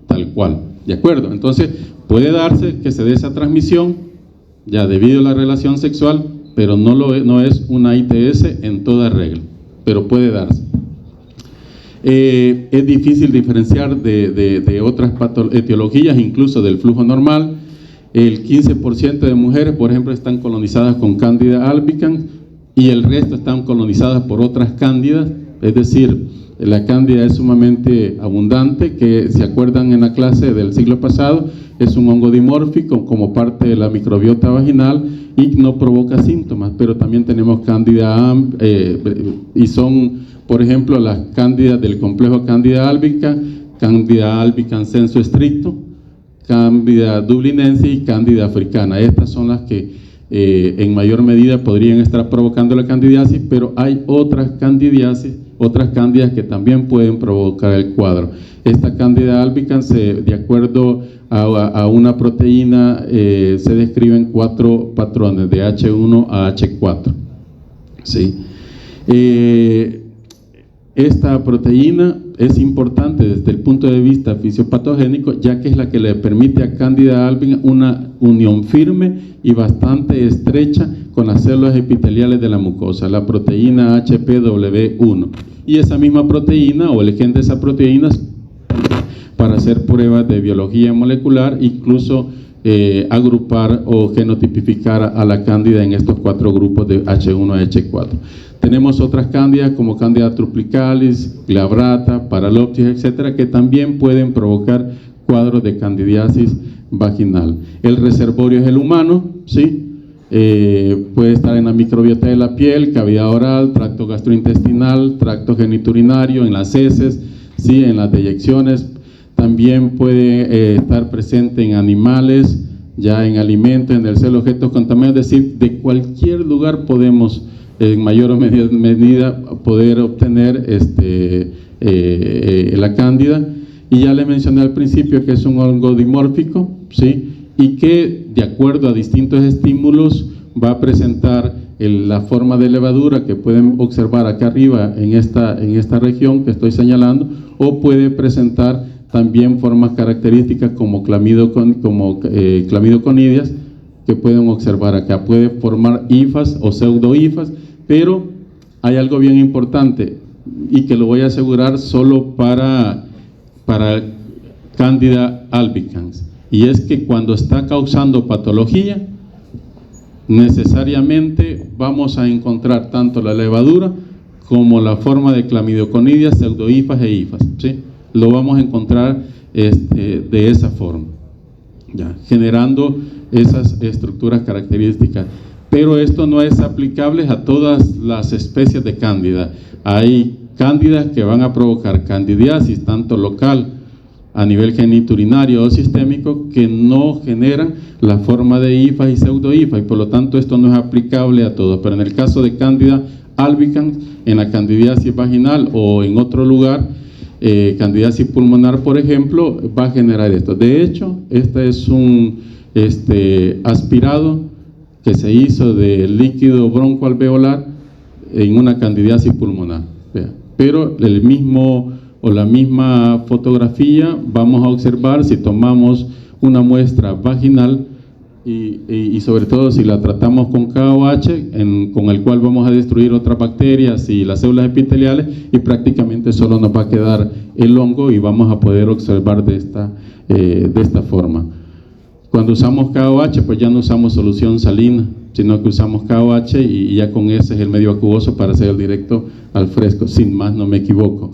tal cual, ¿de acuerdo? Entonces puede darse que se dé esa transmisión ya debido a la relación sexual, pero no es una ITS en toda regla, pero puede darse. Es difícil diferenciar de otras etiologías, incluso del flujo normal. El 15% de mujeres, por ejemplo, están colonizadas con Candida albicans y el resto están colonizadas por otras cándidas, es decir, La cándida es sumamente abundante, que se acuerdan en la clase del siglo pasado, es un hongo dimórfico como parte de la microbiota vaginal y no provoca síntomas, pero también tenemos cándida y son, por ejemplo, las cándidas del complejo Candida albicans, Candida albicans sensu stricto, Candida dublinense y Cándida africana. Estas son las que en mayor medida podrían estar provocando la candidiasis, pero hay otras candidiasis, otras cándidas que también pueden provocar el cuadro. Esta Cándida albicans, de acuerdo a una proteína, se describen 4 patrones de H1 a H4. ¿Sí? Esta proteína es importante desde el punto de vista fisiopatogénico, ya que es la que le permite a Cándida albicans una unión firme y bastante estrecha con las células epiteliales de la mucosa, la proteína HPW1. Y esa misma proteína o el gen de esa proteína para hacer pruebas de biología molecular, incluso agrupar o genotipificar a la cándida en estos 4 grupos de H1 a H4. Tenemos otras cándidas como Cándida truplicalis, glabrata, paralopsis, etcétera, que también pueden provocar cuadros de candidiasis vaginal. El reservorio es el humano, ¿sí? Puede estar en la microbiota de la piel, cavidad oral, tracto gastrointestinal, tracto genitourinario, en las heces, ¿sí? En las deyecciones. También puede estar presente en animales, ya en alimentos, en el celo, objetos contaminados, es decir, de cualquier lugar podemos en mayor o medida poder obtener la cándida. Y ya les mencioné al principio que es un hongo dimórfico, ¿sí? Y que de acuerdo a distintos estímulos va a presentar la forma de levadura que pueden observar acá arriba en esta región que estoy señalando, o puede presentar también formas características como clamidoconidias que pueden observar acá. Puede formar hifas o pseudohifas, pero hay algo bien importante y que lo voy a asegurar solo para Cándida albicans, y es que cuando está causando patología, necesariamente vamos a encontrar tanto la levadura como la forma de clamidoconidias, pseudohifas e hifas, ¿sí? Lo vamos a encontrar de esa forma, ya, generando esas estructuras características. Pero esto no es aplicable a todas las especies de cándida. Hay cándidas que van a provocar candidiasis, tanto local, a nivel genitourinario o sistémico, que no generan la forma de hifas y pseudohifas, y por lo tanto esto no es aplicable a todos. Pero en el caso de Cándida albicans, en la candidiasis vaginal o en otro lugar, candidiasis pulmonar, por ejemplo, va a generar esto. De hecho, este es un aspirado que se hizo de líquido broncoalveolar en una candidiasis pulmonar. Pero el mismo o la misma fotografía vamos a observar si tomamos una muestra vaginal y sobre todo si la tratamos con KOH, con el cual vamos a destruir otras bacterias y las células epiteliales, y prácticamente solo nos va a quedar el hongo y vamos a poder observar de esta forma. Cuando usamos KOH, pues ya no usamos solución salina, sino que usamos KOH y ya con ese es el medio acuoso para hacer el directo al fresco, sin más, no me equivoco.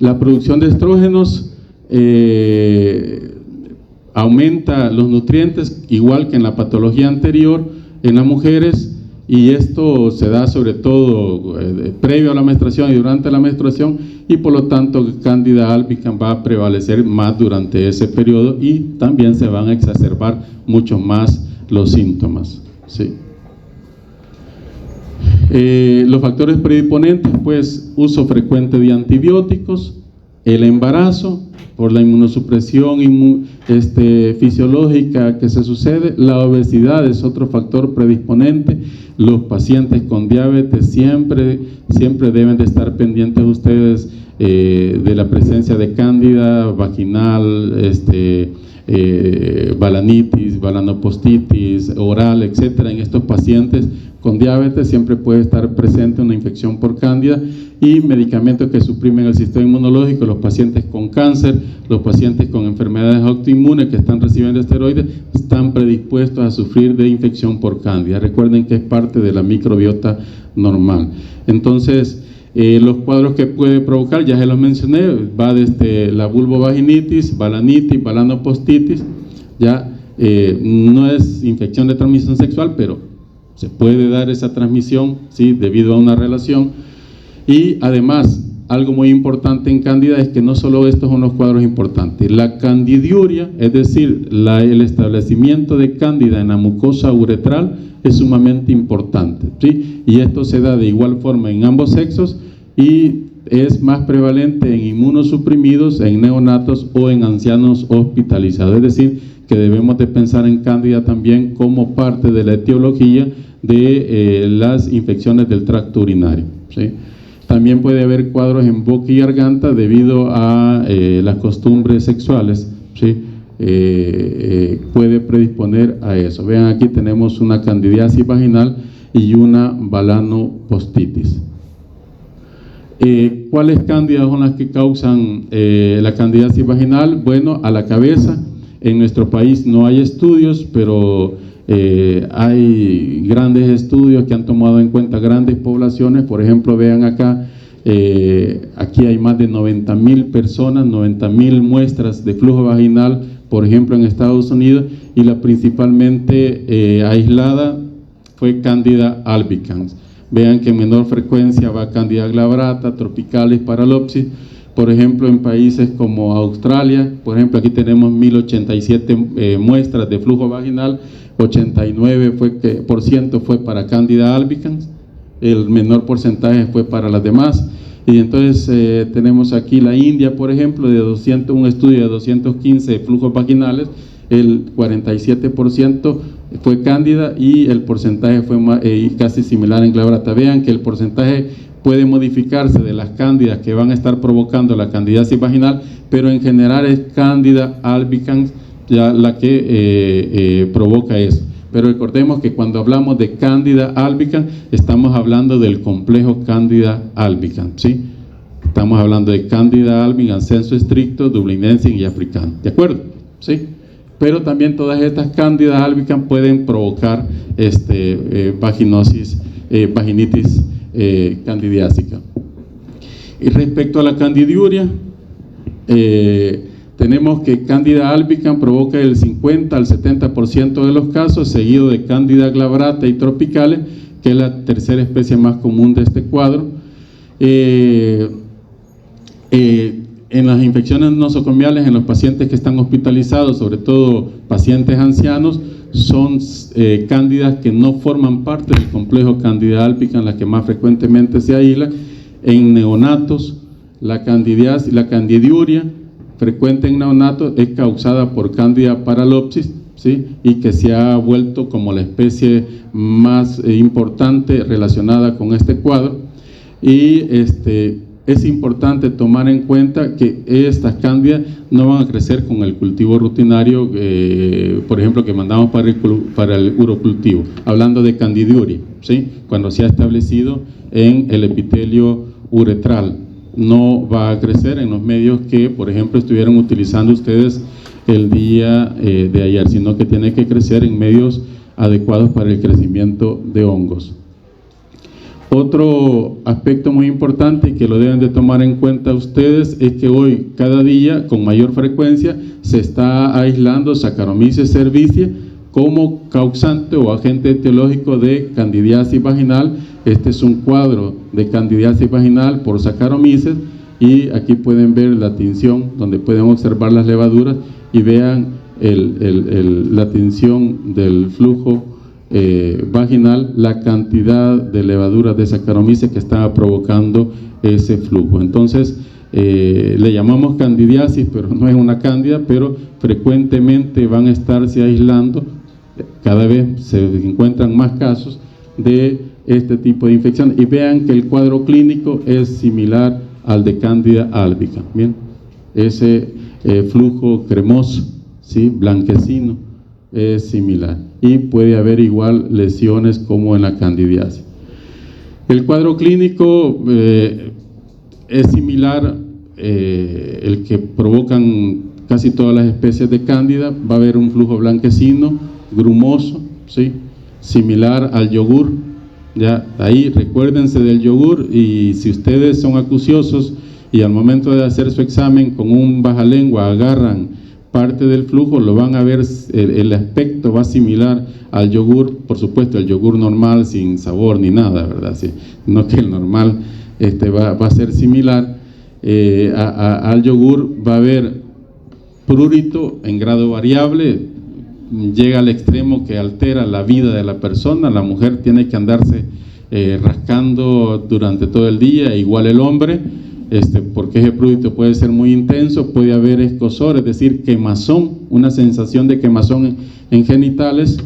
La producción de estrógenos aumenta los nutrientes, igual que en la patología anterior en las mujeres, y esto se da sobre todo previo a la menstruación y durante la menstruación, y por lo tanto Cándida albicans va a prevalecer más durante ese periodo y también se van a exacerbar mucho más los síntomas, ¿sí? Los factores predisponentes, pues uso frecuente de antibióticos, el embarazo por la inmunosupresión fisiológica que se sucede, la obesidad es otro factor predisponente, los pacientes con diabetes siempre deben de estar pendientes ustedes de la presencia de cándida vaginal, balanitis, balanopostitis, oral, etcétera. En estos pacientes con diabetes siempre puede estar presente una infección por cándida, y medicamentos que suprimen el sistema inmunológico. Los pacientes con cáncer, los pacientes con enfermedades autoinmunes que están recibiendo esteroides están predispuestos a sufrir de infección por cándida. Recuerden que es parte de la microbiota normal. Entonces, Los cuadros que puede provocar, ya se los mencioné, va desde la vulvovaginitis, balanitis, balanopostitis, ya no es infección de transmisión sexual, pero se puede dar esa transmisión, ¿sí?, debido a una relación. Y además, algo muy importante en cándida es que no solo estos son los cuadros importantes, la candidiuria, es decir, el establecimiento de cándida en la mucosa uretral es sumamente importante, ¿sí? Y esto se da de igual forma en ambos sexos y es más prevalente en inmunosuprimidos, en neonatos o en ancianos hospitalizados. Es decir, que debemos de pensar en cándida también como parte de la etiología de las infecciones del tracto urinario, ¿sí? También puede haber cuadros en boca y garganta debido a las costumbres sexuales, ¿sí? Puede predisponer a eso. Vean, aquí tenemos una candidiasis vaginal y una balanopostitis. ¿Cuáles cándidas son las que causan la candidiasis vaginal? Bueno, a la cabeza. En nuestro país no hay estudios, pero hay grandes estudios que han tomado en cuenta grandes poblaciones. Por ejemplo, vean acá, aquí hay más de 90,000 personas, 90,000 muestras de flujo vaginal, por ejemplo, en Estados Unidos, y la principalmente aislada fue Candida albicans. Vean que en menor frecuencia va Candida glabrata, tropicalis, paralopsis. Por ejemplo, en países como Australia, por ejemplo, aquí tenemos 1087 muestras de flujo vaginal, 89% fue para Candida albicans, el menor porcentaje fue para las demás. Y entonces tenemos aquí la India, por ejemplo, un estudio de 215 flujos vaginales, el 47% fue Cándida y el porcentaje fue casi similar en glabrata. Vean que el porcentaje puede modificarse de las cándidas que van a estar provocando la candidiasis vaginal, pero en general es Candida albicans ya la que provoca eso. Pero recordemos que cuando hablamos de Candida albicans estamos hablando del complejo Candida albicans, ¿sí? Estamos hablando de Candida albicans sensu estricto, dublinensis y africano, ¿de acuerdo? ¿Sí? Pero también todas estas Candida albicans pueden provocar vaginosis, vaginitis candidiásica. Y respecto a la candidiuria, tenemos que Candida albicans provoca el 50 al 70% de los casos, seguido de Candida glabrata y tropicales, que es la tercera especie más común de este cuadro. En las infecciones nosocomiales, en los pacientes que están hospitalizados, sobre todo pacientes ancianos, son cándidas que no forman parte del complejo Candida albicans, las que más frecuentemente se aíslan. En neonatos, la candidiuria frecuente en neonatos es causada por Candida paralopsis, ¿sí? Y que se ha vuelto como la especie más importante relacionada con este cuadro. Y es importante tomar en cuenta que estas cándidas no van a crecer con el cultivo rutinario, por ejemplo, que mandamos para el urocultivo, hablando de candidiuria, ¿sí? Cuando se ha establecido en el epitelio uretral, no va a crecer en los medios que, por ejemplo, estuvieron utilizando ustedes el día de ayer, sino que tiene que crecer en medios adecuados para el crecimiento de hongos. Otro aspecto muy importante y que lo deben de tomar en cuenta ustedes es que hoy, cada día, con mayor frecuencia, se está aislando Saccharomyces cerevisiae como causante o agente etiológico de candidiasis vaginal. Este es un cuadro de candidiasis vaginal por Saccharomyces y aquí pueden ver la tinción donde pueden observar las levaduras y vean la tinción del flujo vaginal, la cantidad de levaduras de Saccharomyces que estaba provocando ese flujo. Entonces le llamamos candidiasis, pero no es una cándida, pero frecuentemente van a estarse aislando, cada vez se encuentran más casos de este tipo de infección, y vean que el cuadro clínico es similar al de Candida albicans. Bien, ese flujo cremoso, ¿sí?, blanquecino, es similar, y puede haber igual lesiones como en la candidiasis. El cuadro clínico es similar, el que provocan casi todas las especies de cándida. Va a haber un flujo blanquecino, grumoso, ¿sí?, similar al yogur, Ya, ahí recuérdense del yogur, y si ustedes son acuciosos y al momento de hacer su examen con un bajalengua agarran parte del flujo, lo van a ver, el aspecto va similar al yogur, por supuesto el yogur normal sin sabor ni nada, ¿verdad? Sí, no que el normal va a ser similar al yogur. Va a haber prurito en grado variable, llega al extremo que altera la vida de la persona. La mujer tiene que andarse rascando durante todo el día, igual el hombre, porque ese prurito puede ser muy intenso. Puede haber escozor, es decir, quemazón, una sensación de quemazón en genitales.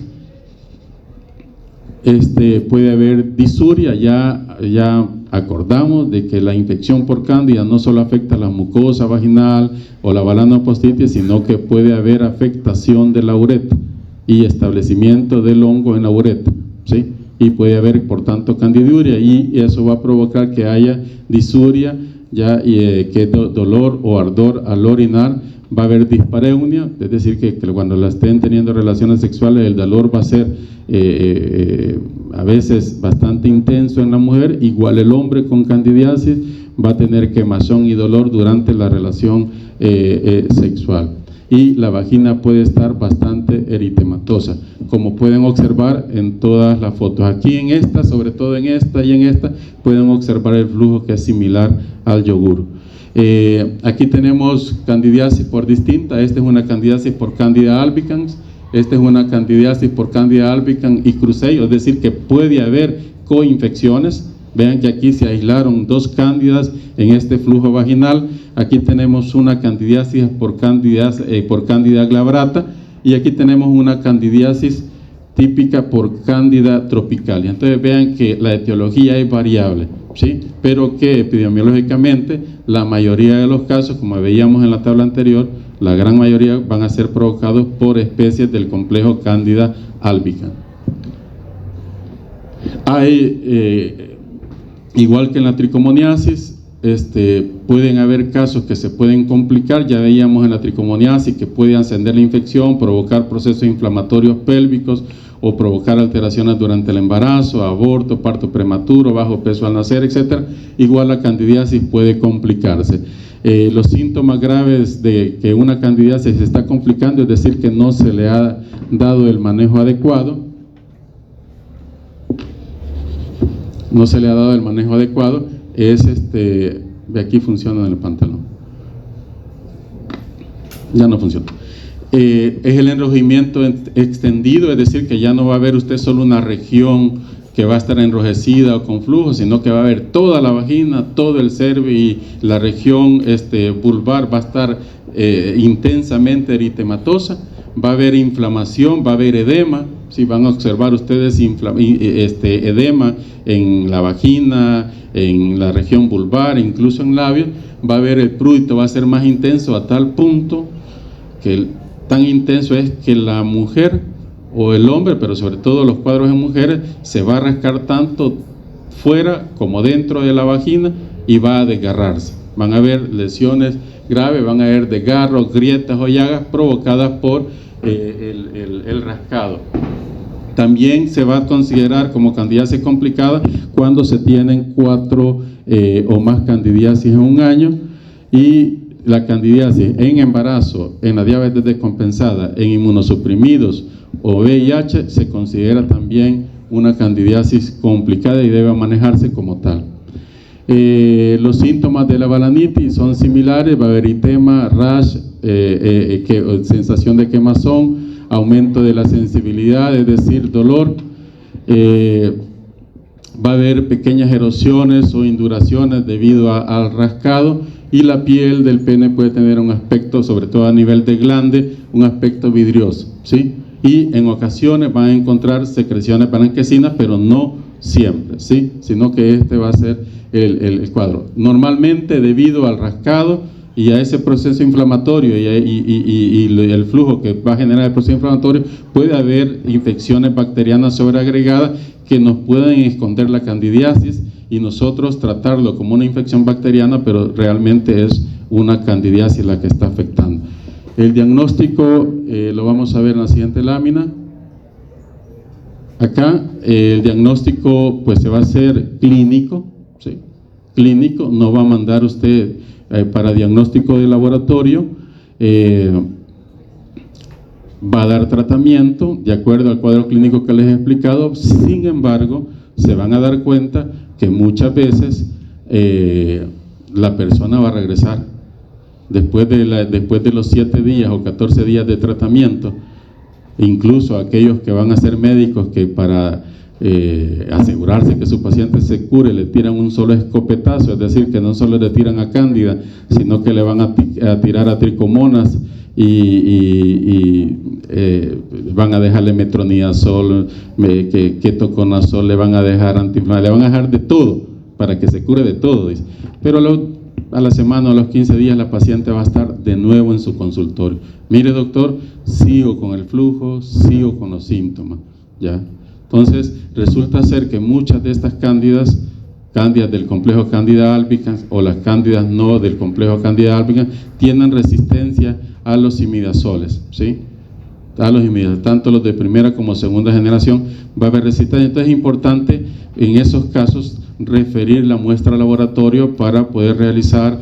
Puede haber disuria. Ya acordamos de que la infección por cándida no solo afecta a la mucosa vaginal o la balanopostitis, sino que puede haber afectación de la uretra y establecimiento del hongo en la uretra, ¿sí? Y puede haber, por tanto, candidiuria, y eso va a provocar que haya disuria, que dolor o ardor al orinar. Va a haber dispareunia, es decir, que cuando la estén teniendo relaciones sexuales, el dolor va a ser a veces bastante intenso en la mujer. Igual el hombre con candidiasis va a tener quemazón y dolor durante la relación sexual. Y la vagina puede estar bastante eritematosa, como pueden observar en todas las fotos. Aquí en esta, sobre todo en esta y en esta, pueden observar el flujo que es similar al yogur. Aquí tenemos candidiasis por distinta. Esta es una candidiasis por Candida albicans, esta es una candidiasis por Candida albicans y Cruzei, es decir, que puede haber coinfecciones. Vean que aquí se aislaron dos cándidas en este flujo vaginal. Aquí tenemos una candidiasis por Candida glabrata, y aquí tenemos una candidiasis típica por Candida tropicalia. Entonces vean que la etiología es variable, ¿sí? Pero que epidemiológicamente la mayoría de los casos, como veíamos en la tabla anterior, la gran mayoría van a ser provocados por especies del complejo Candida albicans. Igual que en la tricomoniasis, pueden haber casos que se pueden complicar. Ya veíamos en la tricomoniasis que puede ascender la infección, provocar procesos inflamatorios pélvicos o provocar alteraciones durante el embarazo, aborto, parto prematuro, bajo peso al nacer, etc. Igual la candidiasis puede complicarse. Los síntomas graves de que una candidiasis se está complicando, es decir, que no se le ha dado el manejo adecuado. No se le ha dado el manejo adecuado, es de aquí funciona en el pantalón. Ya no funciona. Es el enrojimiento extendido, es decir, que ya no va a haber usted solo una región que va a estar enrojecida o con flujo, sino que va a haber toda la vagina, todo el cervix, y la región vulvar va a estar intensamente eritematosa. Va a haber inflamación, va a haber edema. Si van a observar ustedes edema en la vagina, en la región vulvar, incluso en labios. Va a haber el prurito, va a ser más intenso, a tal punto que tan intenso es que la mujer o el hombre, pero sobre todo los cuadros en mujeres, se va a rascar tanto fuera como dentro de la vagina y va a desgarrarse. Van a haber lesiones graves, van a haber desgarros, grietas o llagas provocadas por el rascado. También se va a considerar como candidiasis complicada cuando se tienen 4 o más candidiasis en un año, y la candidiasis en embarazo, en la diabetes descompensada, en inmunosuprimidos o VIH se considera también una candidiasis complicada y debe manejarse como tal. Los síntomas de la balanitis son similares. Va a haber eritema, rash, sensación de quemazón, aumento de la sensibilidad, es decir, dolor. Va a haber pequeñas erosiones o induraciones debido al rascado, y la piel del pene puede tener un aspecto, sobre todo a nivel de glande, un aspecto vidrioso, ¿sí? Y en ocasiones van a encontrar secreciones blanquecinas, pero no siempre, ¿sí? Sino que va a ser el cuadro. Normalmente, debido al rascado y a ese proceso inflamatorio y el flujo que va a generar el proceso inflamatorio, puede haber infecciones bacterianas sobreagregadas que nos pueden esconder la candidiasis y nosotros tratarlo como una infección bacteriana, pero realmente es una candidiasis la que está afectando. El diagnóstico lo vamos a ver en la siguiente lámina. Acá el diagnóstico pues se va a hacer clínico, ¿sí? Clínico, no va a mandar usted para diagnóstico de laboratorio, va a dar tratamiento de acuerdo al cuadro clínico que les he explicado. Sin embargo, se van a dar cuenta que muchas veces la persona va a regresar después de los 7 días o 14 días de tratamiento. Incluso aquellos que van a ser médicos que para asegurarse que su paciente se cure le tiran un solo escopetazo, es decir, que no solo le tiran a cándida, sino que le van a tirar a tricomonas y van a dejarle metronidazol, ketoconazol, le van a dejar antiinflamatorio, le van a dejar de todo para que se cure de todo, dice. Pero a la semana o a los 15 días la paciente va a estar de nuevo en su consultorio. Mire, doctor, sigo con el flujo, sigo con los síntomas, ¿ya? Entonces, resulta ser que muchas de estas cándidas del complejo Candida albicans o las cándidas no del complejo Candida albicans tienen resistencia a los imidazoles, ¿sí? A los imidazoles, tanto los de primera como segunda generación va a haber resistencia. Entonces es importante en esos casos referir la muestra al laboratorio para poder realizar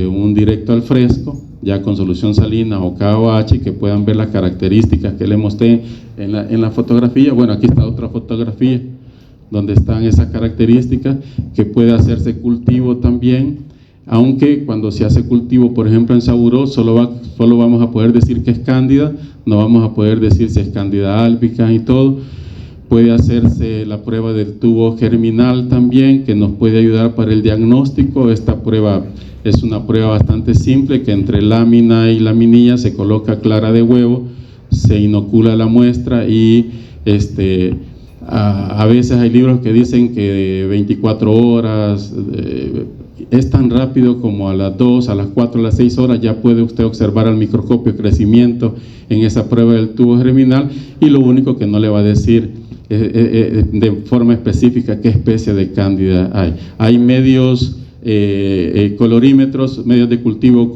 un directo al fresco, ya con solución salina o KOH, que puedan ver las características que le mostré en la fotografía. Bueno, aquí está otra fotografía donde están esas características, que puede hacerse cultivo también, aunque cuando se hace cultivo, por ejemplo en Saburó, solo vamos a poder decir que es cándida, no vamos a poder decir si es Candida albicans y todo. Puede hacerse la prueba del tubo germinal también, que nos puede ayudar para el diagnóstico. Esta prueba es una prueba bastante simple, que entre lámina y laminilla se coloca clara de huevo, se inocula la muestra y a veces hay libros que dicen que 24 horas, es tan rápido como a las 2, a las 4, a las 6 horas ya puede usted observar al microscopio crecimiento en esa prueba del tubo germinal, y lo único que no le va a decir de forma específica qué especie de cándida hay. Hay medios colorímetros, medios de cultivo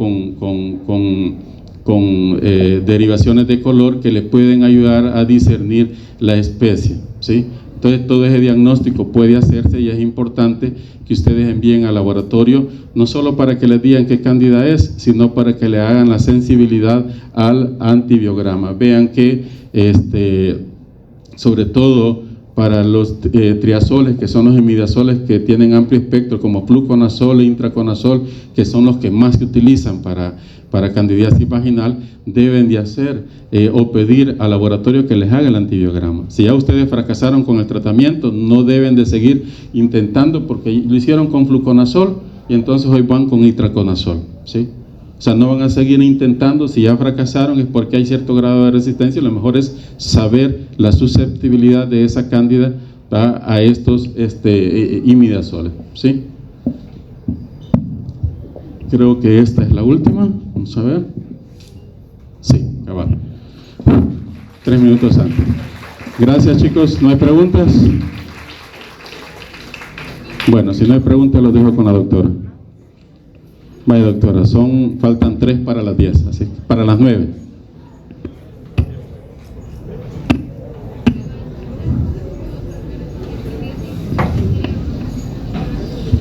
con derivaciones de color que le pueden ayudar a discernir la especie, ¿sí? Entonces todo ese diagnóstico puede hacerse, y es importante que ustedes envíen al laboratorio, no solo para que les digan qué cándida es, sino para que le hagan la sensibilidad al antibiograma. Vean que sobre todo para los triazoles, que son los imidazoles que tienen amplio espectro, como fluconazol e intraconazol, que son los que más se utilizan para candidiasis vaginal, deben de hacer o pedir al laboratorio que les haga el antibiograma. Si ya ustedes fracasaron con el tratamiento, no deben de seguir intentando, porque lo hicieron con fluconazol y entonces hoy van con intraconazol, ¿sí? O sea, no van a seguir intentando. Si ya fracasaron es porque hay cierto grado de resistencia. Lo mejor es saber la susceptibilidad de esa cándida a estos imidazoles, ¿sí? Creo que esta es la última. Vamos a ver. Sí, cabal. 3 minutos antes. Gracias, chicos. ¿No hay preguntas? Bueno, si no hay preguntas, los dejo con la doctora. Vaya, doctora, faltan 3 para las 10, así para las 9.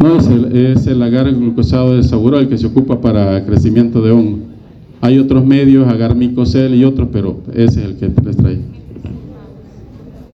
No, es el agar glucosado de Saburó el que se ocupa para crecimiento de hongo. Hay otros medios, agar micocel y otros, pero ese es el que les trae.